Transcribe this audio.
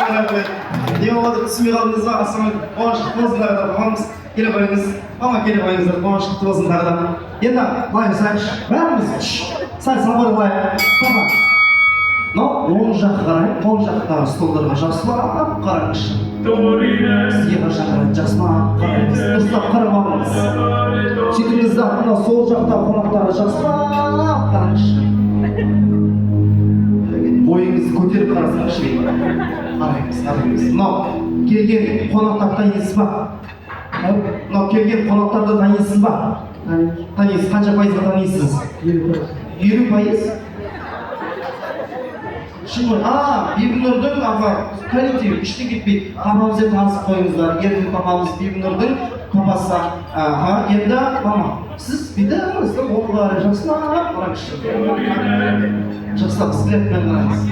Не болады түсінбей қалдыңыз ба? Ассалаумағалейкум. Қуаныш құтты болсын тағы да ағамыз. Келе қойыңыз. Мама келе қойыңыздар. Қуаныш құтты болсын тағы да. Енді былай жасайықшы. Бәріміз сәл сабыр қылайық. Папа. Мынау оң жаққа қарай, оң жақтағы столдарға жақсылап қараңызшы. Сізге шақырайын, жақсылап қараңыз. Дұрыстап қарамаңыз. Сөйтіңіз да мына сол жақтағы қонақтарға жақсылап қараңызшы. Бойыңызды көтеріп қарасаңызшы. Қараймыз. Мынау келген қонақтар танисыз ба? Мынау келген қонақтарды танисыз ба? Танисыз. Қанша пайызға танисыз? 50%. Шын Бибінұрдың коллективі іштен кетпейді. Папамызбен танысып қойыңыздар. Ердің папамыз Бибінұрдың папасы. Енді мама, сіз бидіңіз оңғары жақсылап қараңызшы. Жақсылап сілеппен қараңыз.